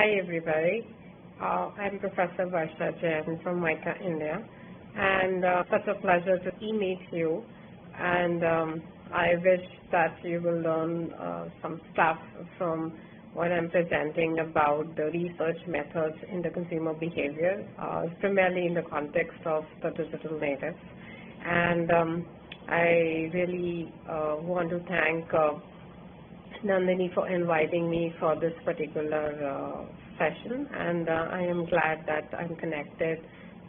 Hi everybody, I'm Professor Varsha Jain from MICA, India, and such a pleasure to meet you, and I wish that you will learn some stuff from what I'm presenting about the research methods in the consumer behavior, primarily in the context of the digital natives. And I really want to thank Nandini for inviting me for this particular session, and I am glad that I'm connected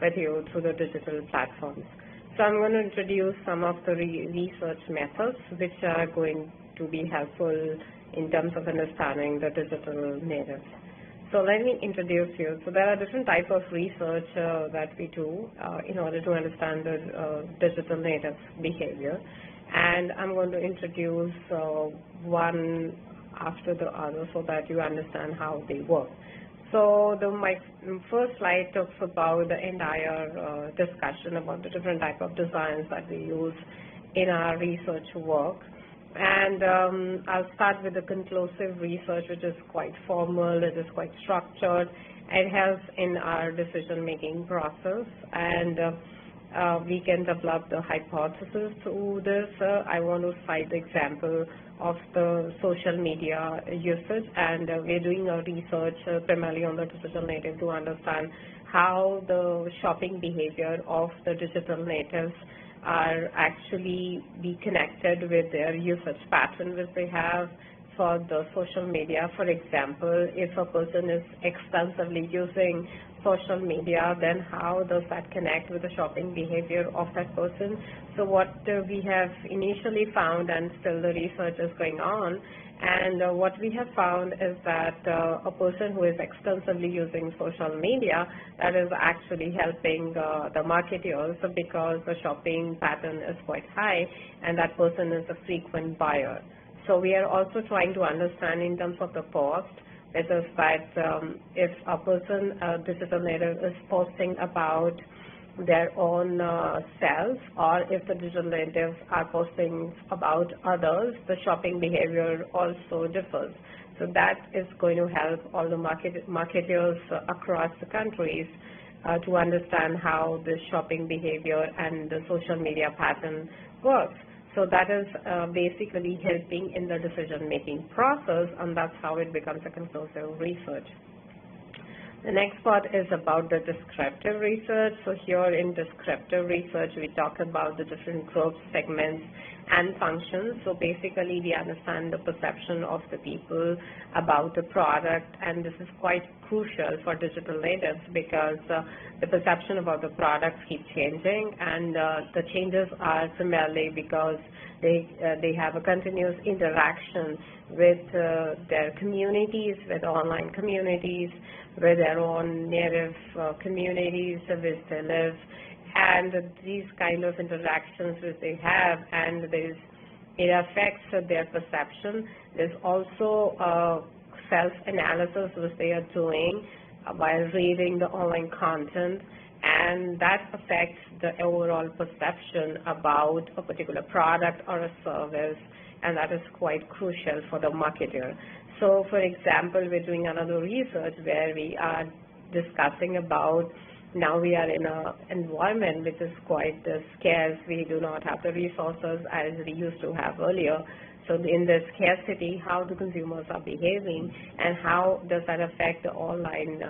with you through the digital platforms. So I'm going to introduce some of the research methods which are going to be helpful in terms of understanding the digital natives. So let me introduce you. So there are different types of research that we do in order to understand the digital native behavior. And I'm going to introduce one after the other so that you understand how they work. So my first slide talks about the entire discussion about the different type of designs that we use in our research work. And I'll start with the conclusive research, which is quite formal, it is quite structured. It helps in our decision-making process, and we can develop the hypothesis through this. I want to cite the example of the social media usage, and we're doing a research primarily on the digital native to understand how the shopping behavior of the digital natives are actually be connected with their usage pattern which they have for the social media. For example, if a person is extensively using social media, then how does that connect with the shopping behavior of that person? So what we have initially found, and still the research is going on, and what we have found is that a person who is extensively using social media, that is actually helping the marketers because the shopping pattern is quite high and that person is a frequent buyer. So we are also trying to understand in terms of the cost, which is that if a person, a digital native, is posting about their own self, or if the digital natives are posting about others, the shopping behavior also differs. So that is going to help all the marketers across the countries to understand how the shopping behavior and the social media pattern works. So that is basically helping in the decision-making process, and that's how it becomes a conclusive research. The next part is about the descriptive research. So here in descriptive research, we talk about the different groups, segments, and functions. So basically, we understand the perception of the people about the product, and this is quite crucial for digital natives because the perception about the products keep changing, and the changes are primarily because they have a continuous interaction with their communities, with online communities, with their own native communities which they live, and these kind of interactions which they have, and it affects their perception. There's also self-analysis which they are doing while reading the online content, and that affects the overall perception about a particular product or a service, and that is quite crucial for the marketer. So, for example, we're doing another research where we are discussing about, now we are in an environment which is quite scarce. We do not have the resources as we used to have earlier. So in this scarcity, how the consumers are behaving, and how does that affect the online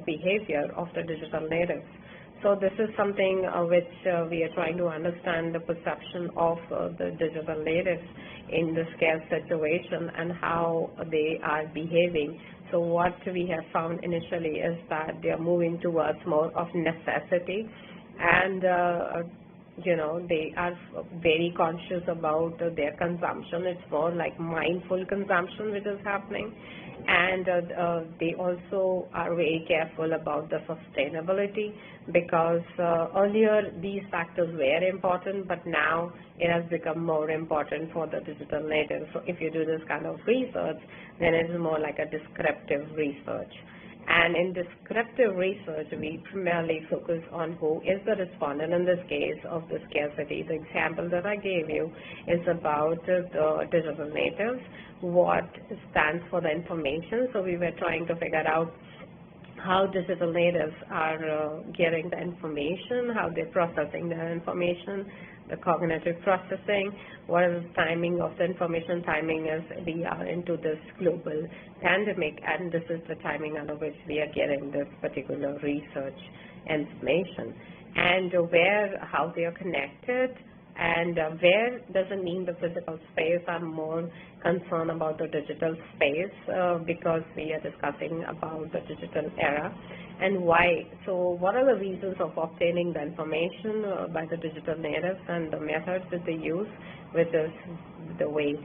behavior of the digital natives. So this is something which we are trying to understand the perception of the digital natives in the scarce situation and how they are behaving. So what we have found initially is that they are moving towards more of necessity, and they are very conscious about their consumption. It's more like mindful consumption which is happening, and they also are very careful about the sustainability because earlier these factors were important, but now it has become more important for the digital natives. So if you do this kind of research, then it's more like a descriptive research. And in descriptive research, we primarily focus on who is the respondent in this case of the scarcity. The example that I gave you is about the digital natives, what stands for the information. So we were trying to figure out how digital natives are getting the information, how they're processing the information, the cognitive processing, what is the timing of the information. Timing is we are into this global pandemic, and this is the timing under which we are getting this particular research information. And how they are connected, and where doesn't mean the physical space. I'm more concerned about the digital space because we are discussing about the digital era and why. So what are the reasons of obtaining the information by the digital natives and the methods that they use, which is the way.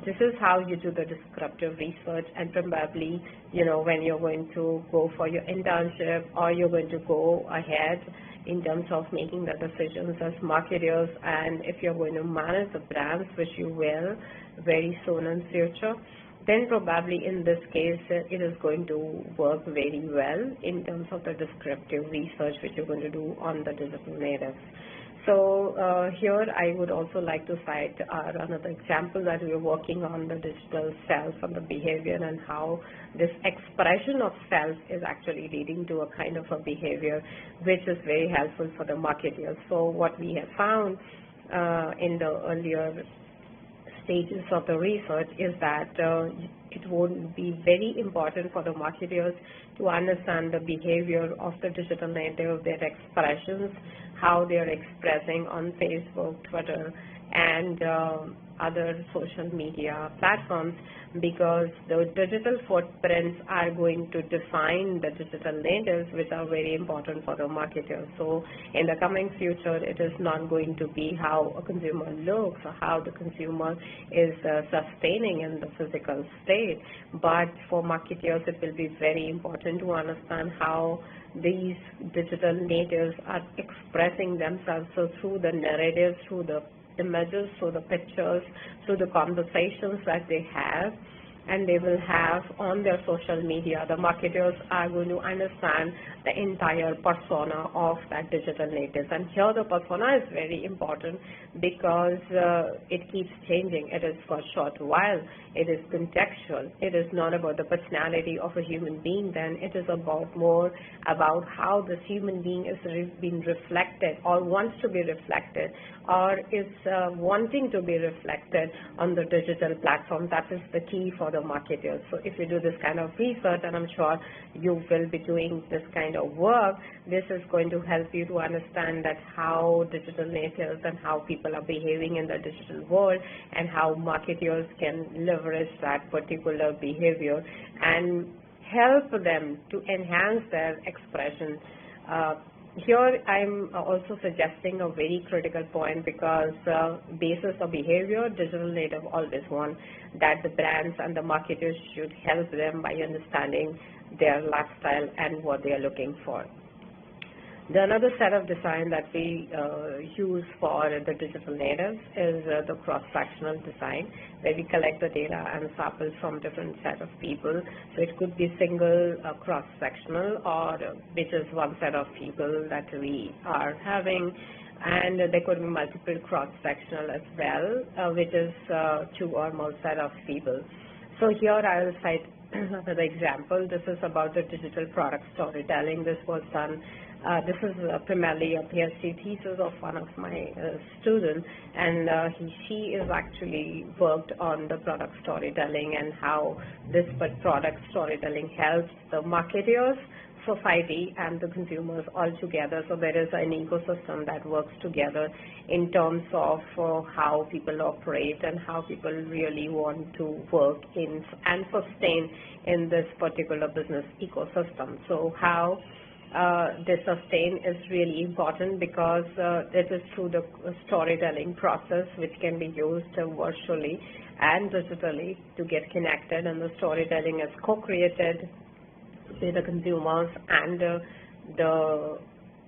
This is how you do the descriptive research, and probably, when you're going to go for your internship or you're going to go ahead in terms of making the decisions as marketers, and if you're going to manage the brands, which you will very soon in future, then probably in this case it is going to work very well in terms of the descriptive research which you're going to do on the digital natives. So here I would also like to cite another example that we are working on the digital self and the behavior, and how this expression of self is actually leading to a kind of a behavior which is very helpful for the marketers. So what we have found in the earlier stages of the research is that it would be very important for the marketers to understand the behavior of the digital native, their expressions, how they are expressing on Facebook, Twitter, and other social media platforms, because the digital footprints are going to define the digital natives, which are very important for the marketers. So in the coming future, it is not going to be how a consumer looks or how the consumer is sustaining in the physical state, but for marketers, it will be very important to understand how these digital natives are expressing themselves. So through the narratives, through the images, through the pictures, through the conversations that they have, and they will have on their social media, the marketers are going to understand the entire persona of that digital native. And here the persona is very important because it keeps changing. It is for a short while. It is contextual. It is not about the personality of a human being then. It is about more about how this human being is being reflected or wants to be reflected or is wanting to be reflected on the digital platform. That is the key for the marketers. So if you do this kind of research, and I'm sure you will be doing this kind of work, this is going to help you to understand that how digital natives and how people are behaving in the digital world, and how marketers can leverage that particular behavior and help them to enhance their expression. Here I'm also suggesting a very critical point, because basis of behavior, digital native always want that the brands and the marketers should help them by understanding their lifestyle and what they are looking for. The another set of design that we use for the digital natives is the cross-sectional design, where we collect the data and samples from different set of people. So it could be single cross-sectional, or which is one set of people that we are having, and there could be multiple cross-sectional as well, which is two or more set of people. So here I will cite another example. This is about the digital product storytelling. This was done. This is primarily a PhD thesis of one of my students, and she is actually worked on the product storytelling and how this product storytelling helps the marketers, society, and the consumers all together. So there is an ecosystem that works together in terms of how people operate and how people really want to work in and sustain in this particular business ecosystem. So how they sustain is really important, because it is through the storytelling process which can be used virtually and digitally to get connected, and the storytelling is co-created with the consumers, and the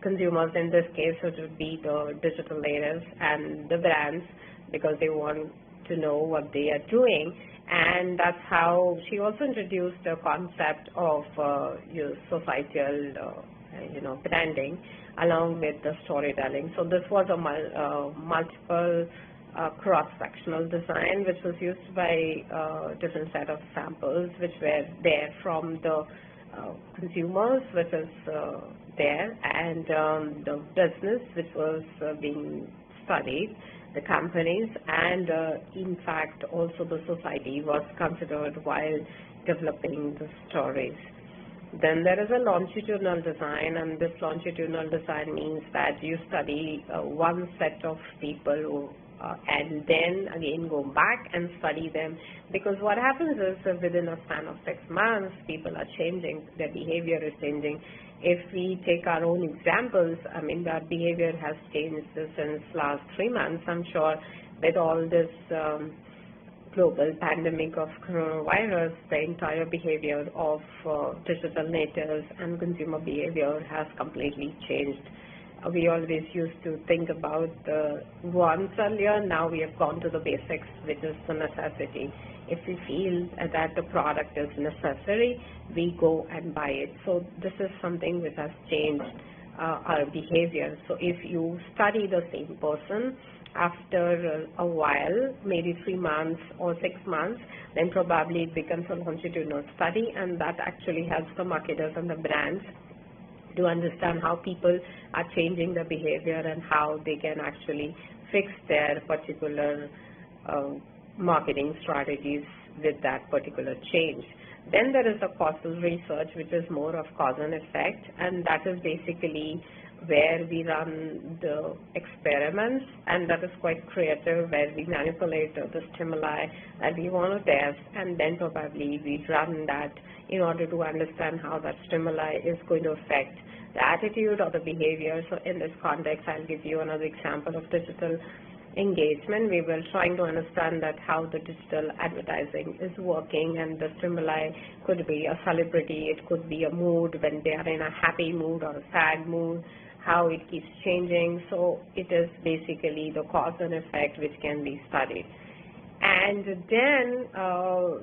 consumers in this case it would be the digital natives and the brands, because they want to know what they are doing, And that's how she also introduced the concept of societal branding along with the storytelling. So this was a multiple cross-sectional design which was used by different set of samples which were there from the consumers, which is there, and the business which was being studied, the companies, and in fact also the society was considered while developing the stories. Then there is a longitudinal design, and this longitudinal design means that you study one set of people and then again go back and study them, because what happens is within a span of 6 months people are changing, their behavior is changing. If we take our own examples, I mean, our behavior has changed since last 3 months. I'm sure with all this global pandemic of coronavirus, the entire behavior of digital natives and consumer behavior has completely changed. We always used to think about the wants earlier. Now we have gone to the basics, which is the necessity. If we feel that the product is necessary, we go and buy it. So this is something which has changed our behavior. So if you study the same person after a while, maybe 3 months or 6 months, then probably it becomes a longitudinal study, and that actually helps the marketers and the brands to understand how people are changing their behavior and how they can actually fix their particular marketing strategies with that particular change. Then there is the causal research, which is more of cause and effect, and that is basically where we run the experiments, and that is quite creative, where we manipulate the stimuli that we want to test, and then probably we run that in order to understand how that stimuli is going to affect the attitude or the behavior. So in this context, I'll give you another example of digital engagement. We were trying to understand that how the digital advertising is working, and the stimuli could be a celebrity, it could be a mood when they are in a happy mood or a sad mood, how it keeps changing. So it is basically the cause and effect which can be studied. And then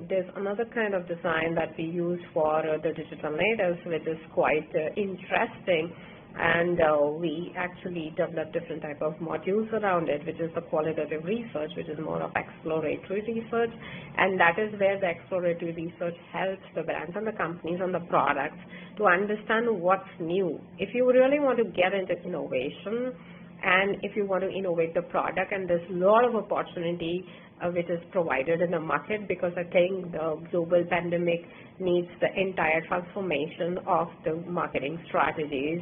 there's another kind of design that we use for the digital natives, which is quite interesting. And we actually develop different type of modules around it, which is the qualitative research, which is more of exploratory research. And that is where the exploratory research helps the brands and the companies and the products to understand what's new. If you really want to get into innovation, and if you want to innovate the product, and there's a lot of opportunity which is provided in the market, because I think the global pandemic needs the entire transformation of the marketing strategies,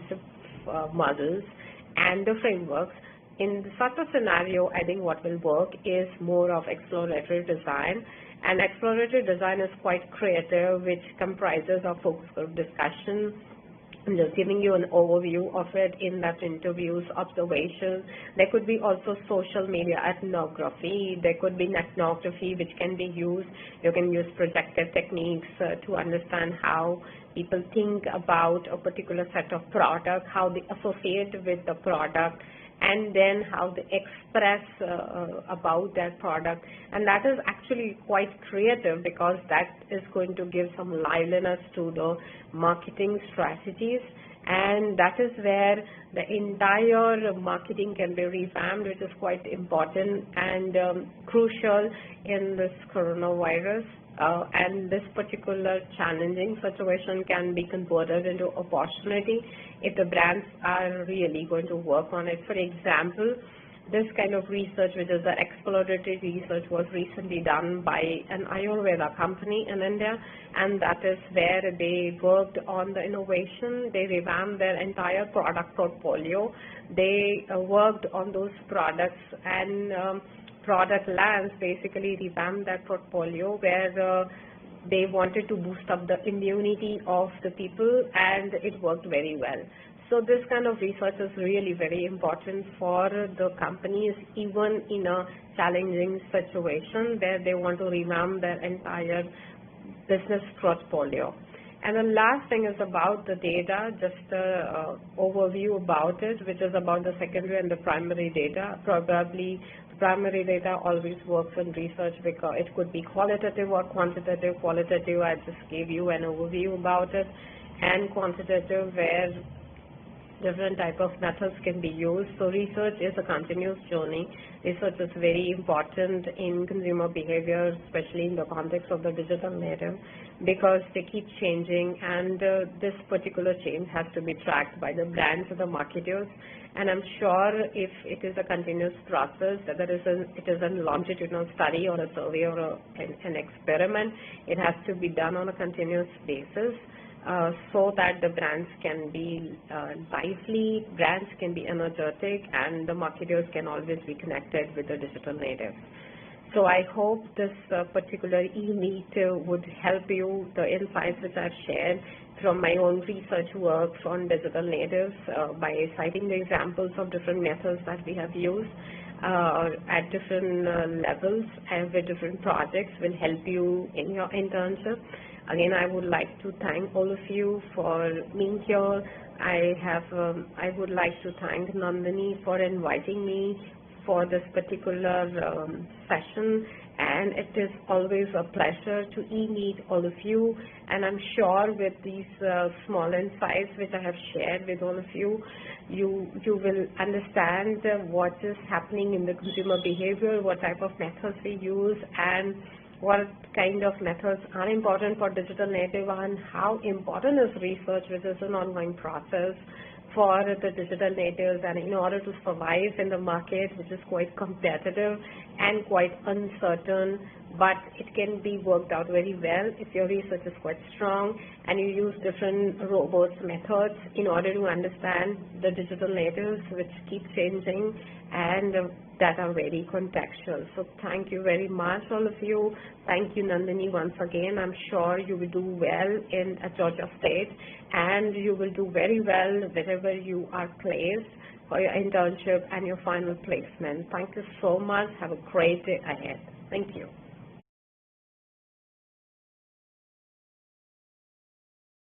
models, and the frameworks. In such a scenario, I think what will work is more of exploratory design, and exploratory design is quite creative, which comprises of focus group discussion, just giving you an overview of it in that interviews, observations. There could be also social media ethnography. There could be ethnography which can be used. You can use projective techniques to understand how people think about a particular set of product, how they associate with the product, and then how they express about that product. And that is actually quite creative, because that is going to give some liveliness to the marketing strategies, and that is where the entire marketing can be revamped, which is quite important and crucial in this coronavirus. And this particular challenging situation can be converted into opportunity if the brands are really going to work on it. For example, this kind of research, which is the exploratory research, was recently done by an Ayurveda company in India, and that is where they worked on the innovation. They revamped their entire product portfolio. They worked on those products, and product lines basically revamped that portfolio, where they wanted to boost up the immunity of the people, and it worked very well. So this kind of research is really very important for the companies, even in a challenging situation where they want to revamp their entire business portfolio. And the last thing is about the data, just an overview about it, which is about the secondary and the primary data. Probably the primary data always works in research because it could be qualitative or quantitative. Qualitative, I just gave you an overview about it, and quantitative where different type of methods can be used. So research is a continuous journey. Research is very important in consumer behavior, especially in the context of the digital native, because they keep changing, and this particular change has to be tracked by the brands or the marketers. And I'm sure if it is a continuous process, whether it is a longitudinal study or a survey or an experiment, it has to be done on a continuous basis. So that the brands can be lively, brands can be energetic, and the marketers can always be connected with the digital native. So I hope this particular e-meet would help you, the insights which I've shared from my own research works on digital natives by citing the examples of different methods that we have used at different levels and with different projects will help you in your internship. Again, I would like to thank all of you for being here. I would like to thank Nandini for inviting me for this particular session, and it is always a pleasure to e-meet all of you. And I'm sure with these small insights which I have shared with all of you, you will understand what is happening in the consumer behavior, what type of methods we use, and what kind of methods are important for digital native, and how important is research, which is an ongoing process for the digital natives, and in order to survive in the market, which is quite competitive and quite uncertain, but it can be worked out very well if your research is quite strong and you use different robust methods in order to understand the digital natives, which keep changing and that are very contextual. So thank you very much, all of you. Thank you, Nandini, once again. I'm sure you will do well at Georgia State, and you will do very well wherever you are placed for your internship and your final placement. Thank you so much. Have a great day ahead. Thank you.